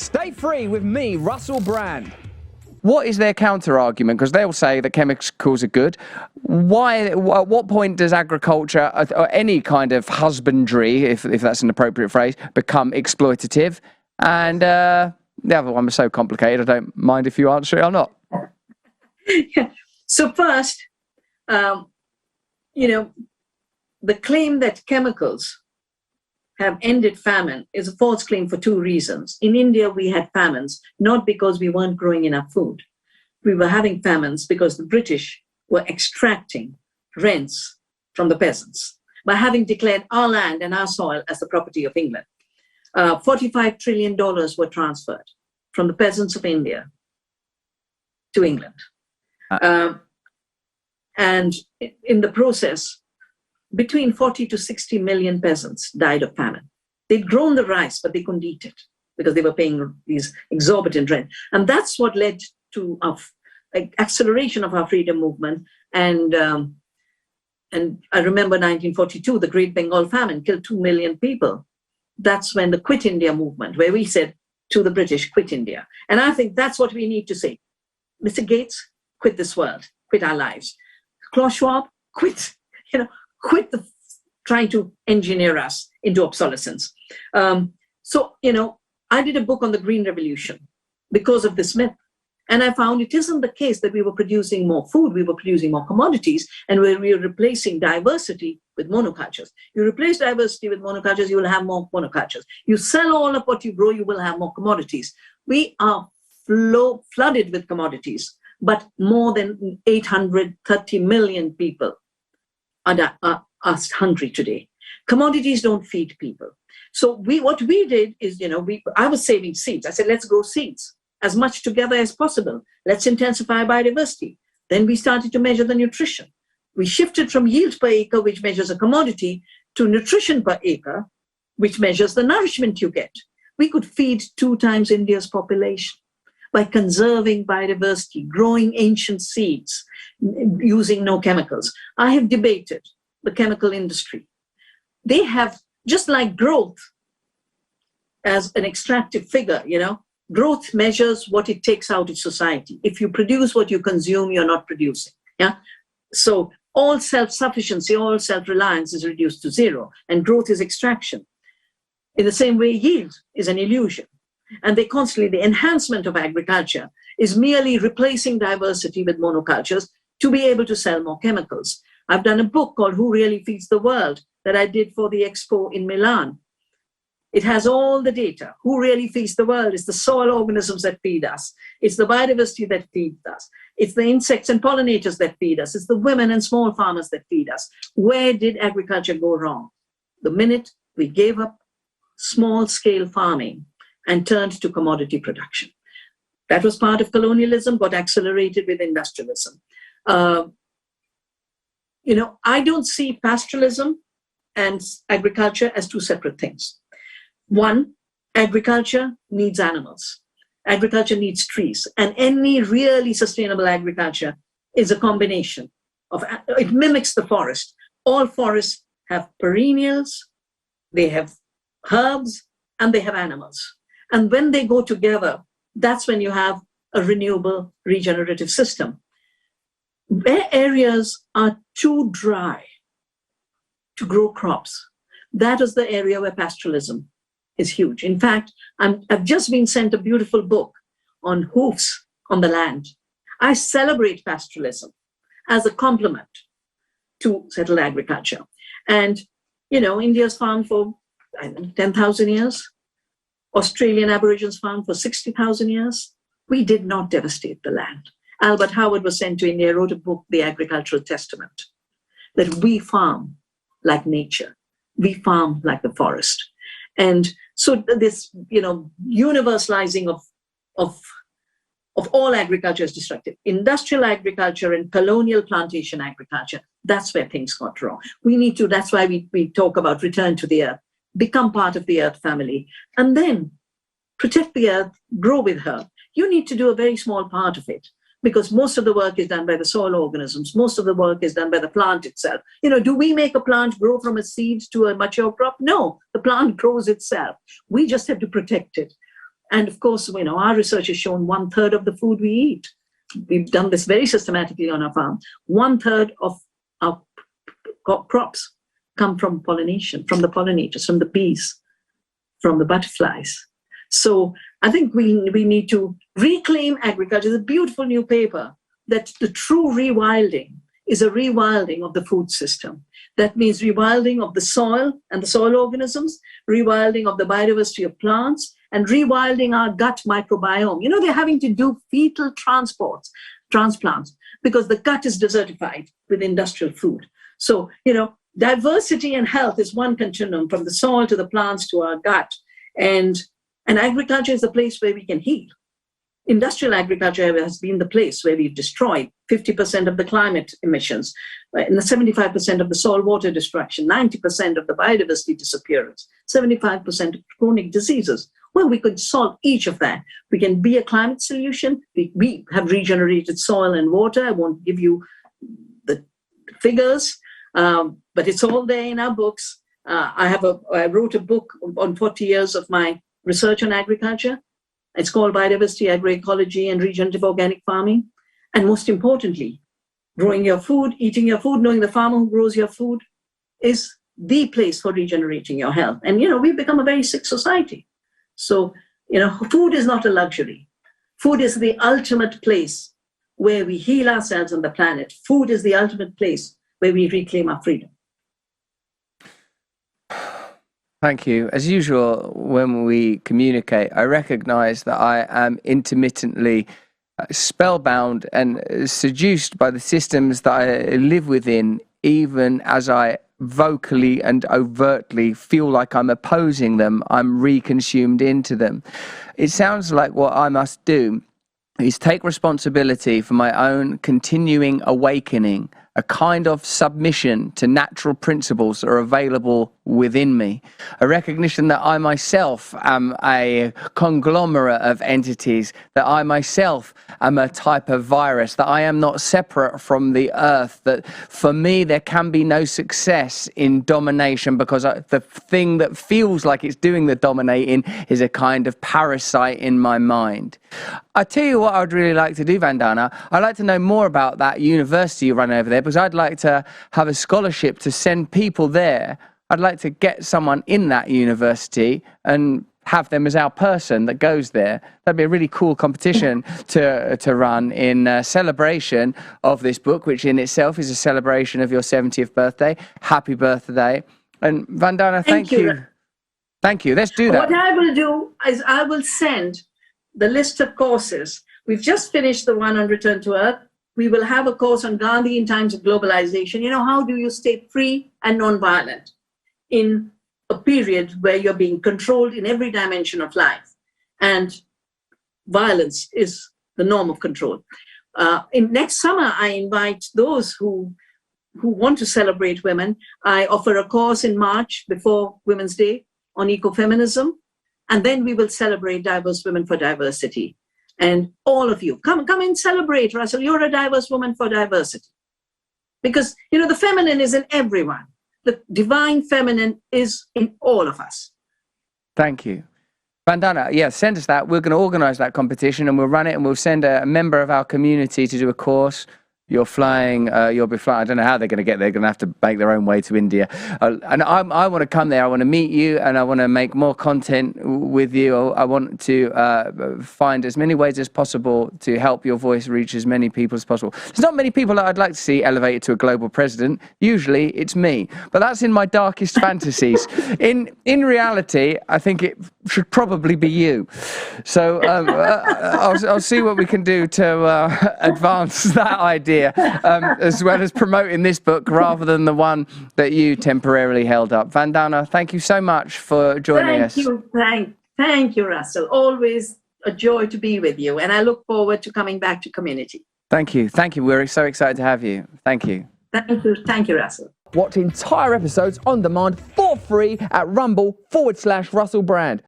Stay free with me, Russell Brand. What is their counter argument? Because they'll say that chemicals are good. Why? At what point does agriculture or any kind of husbandry, if that's an appropriate phrase, become exploitative? And the other one was so complicated, I don't mind if you answer it or not. Yeah. So first, the claim that chemicals have ended famine is a false claim for two reasons. In India, we had famines, not because we weren't growing enough food. We were having famines because the British were extracting rents from the peasants by having declared our land and our soil as the property of England. $45 trillion were transferred from the peasants of India to England. And in the process, between 40 to 60 million peasants died of famine. They'd grown the rice, but they couldn't eat it because they were paying these exorbitant rent. And that's what led to acceleration of our freedom movement. And I remember 1942, the Great Bengal Famine killed 2 million people. That's when the Quit India movement, where we said to the British, quit India. And I think that's what we need to say. Mr. Gates, quit this world, quit our lives. Klaus Schwab, quit trying to engineer us into obsolescence. I did a book on the Green Revolution because of this myth. And I found it isn't the case that we were producing more food, we were producing more commodities, and we were replacing diversity with monocultures. You replace diversity with monocultures, you will have more monocultures. You sell all of what you grow, you will have more commodities. We are flooded with commodities, but more than 830 million people are hungry today. Commodities don't feed people. So what we did is, I was saving seeds. I said, let's grow seeds as much together as possible. Let's intensify biodiversity. Then we started to measure the nutrition. We shifted from yield per acre, which measures a commodity, to nutrition per acre, which measures the nourishment you get. We could feed 2 times India's population by conserving biodiversity, growing ancient seeds, using no chemicals. I have debated the chemical industry. They have, just like growth as an extractive figure, growth measures what it takes out of society. If you produce what you consume, you're not producing. Yeah. So all self-sufficiency, all self-reliance is reduced to zero, and growth is extraction. In the same way, yield is an illusion. And the enhancement of agriculture is merely replacing diversity with monocultures to be able to sell more chemicals. I've done a book called Who Really Feeds the World that I did for the Expo in Milan. It has all the data. Who really feeds the world? It's the soil organisms that feed us. It's the biodiversity that feeds us. It's the insects and pollinators that feed us. It's the women and small farmers that feed us. Where did agriculture go wrong? The minute we gave up small-scale farming and turned to commodity production. That was part of colonialism, got accelerated with industrialism. I don't see pastoralism and agriculture as 2 separate things. One, agriculture needs animals. Agriculture needs trees. And any really sustainable agriculture is a combination of, it mimics the forest. All forests have perennials, they have herbs, and they have animals. And when they go together, that's when you have a renewable regenerative system. Where areas are too dry to grow crops, that is the area where pastoralism is huge. In fact, I've just been sent a beautiful book on hoofs on the land. I celebrate pastoralism as a complement to settled agriculture. And, India's farmed for 10,000 years. Australian Aborigines farmed for 60,000 years. We did not devastate the land. Albert Howard was sent to India, wrote a book, The Agricultural Testament, that we farm like nature. We farm like the forest. And so this, universalizing of all agriculture is destructive. Industrial agriculture and colonial plantation agriculture, that's where things got wrong. That's why we talk about return to the earth, become part of the earth family, and then protect the earth, grow with her. You need to do a very small part of it, because most of the work is done by the soil organisms. Most of the work is done by the plant itself. Do we make a plant grow from a seed to a mature crop? No, the plant grows itself. We just have to protect it. And of course, our research has shown 1/3 of the food we eat. We've done this very systematically on our farm. 1/3 of our crops come from pollination, from the pollinators, from the bees, from the butterflies. So I think we need to reclaim agriculture. There's a beautiful new paper that the true rewilding is a rewilding of the food system. That means rewilding of the soil and the soil organisms, rewilding of the biodiversity of plants, and rewilding our gut microbiome. They're having to do fetal transplants, because the gut is desertified with industrial food. So, diversity and health is one continuum, from the soil to the plants to our gut. And agriculture is the place where we can heal. Industrial agriculture has been the place where we've destroyed 50% of the climate emissions, and 75% of the soil water destruction, 90% of the biodiversity disappearance, 75% of chronic diseases. Well, we could solve each of that. We can be a climate solution. We have regenerated soil and water. I won't give you the figures, but it's all there in our books. I wrote a book on 40 years of my research on agriculture. It's called Biodiversity, Agroecology, and Regenerative Organic Farming. And most importantly, growing your food, eating your food, knowing the farmer who grows your food is the place for regenerating your health. And, we've become a very sick society. So, food is not a luxury. Food is the ultimate place where we heal ourselves on the planet. Food is the ultimate place where we reclaim our freedom. Thank you. As usual, when we communicate, I recognize that I am intermittently spellbound and seduced by the systems that I live within, even as I vocally and overtly feel like I'm opposing them, I'm reconsumed into them. It sounds like what I must do is take responsibility for my own continuing awakening, a kind of submission to natural principles that are available within me, a recognition that I myself am a conglomerate of entities, that I myself am a type of virus, that I am not separate from the earth, that for me there can be no success in domination, because the thing that feels like it's doing the dominating is a kind of parasite in my mind. I tell you what I'd really like to do, Vandana. I'd like to know more about that university you run over there, because I'd like to have a scholarship to send people there. I'd like to get someone in that university and have them as our person that goes there. That'd be a really cool competition to run in celebration of this book, which in itself is a celebration of your 70th birthday. Happy birthday. And Vandana, thank you. Thank you. Let's do that. What I will do is I will send the list of courses. We've just finished the one on Return to Earth. We will have a course on Gandhi in times of globalization. How do you stay free and non-violent in a period where you're being controlled in every dimension of life, and violence is the norm of control. In next summer, I invite those who want to celebrate women. I offer a course in March before Women's Day on ecofeminism, and then we will celebrate Diverse Women for Diversity. And all of you, come and celebrate, Russell. You're a diverse woman for diversity. Because, the feminine is in everyone. The divine feminine is in all of us. Thank you. Vandana, send us that. We're going to organise that competition, and we'll run it, and we'll send a member of our community to do a course. You'll be flying. I don't know how they're going to get there. They're going to have to make their own way to India. And I want to come there. I want to meet you, and I want to make more content with you. I want to find as many ways as possible to help your voice reach as many people as possible. There's not many people that I'd like to see elevated to a global president. Usually it's me, but that's in my darkest fantasies. In reality, I think it should probably be you. So I'll see what we can do to advance that idea. As well as promoting this book rather than the one that you temporarily held up. Vandana, thank you so much for joining us. Thank you, Russell. Always a joy to be with you, and I look forward to coming back to community. Thank you. We're so excited to have you. Thank you. Thank you, Russell. Watch entire episodes on demand for free at rumble.com/Russell Brand.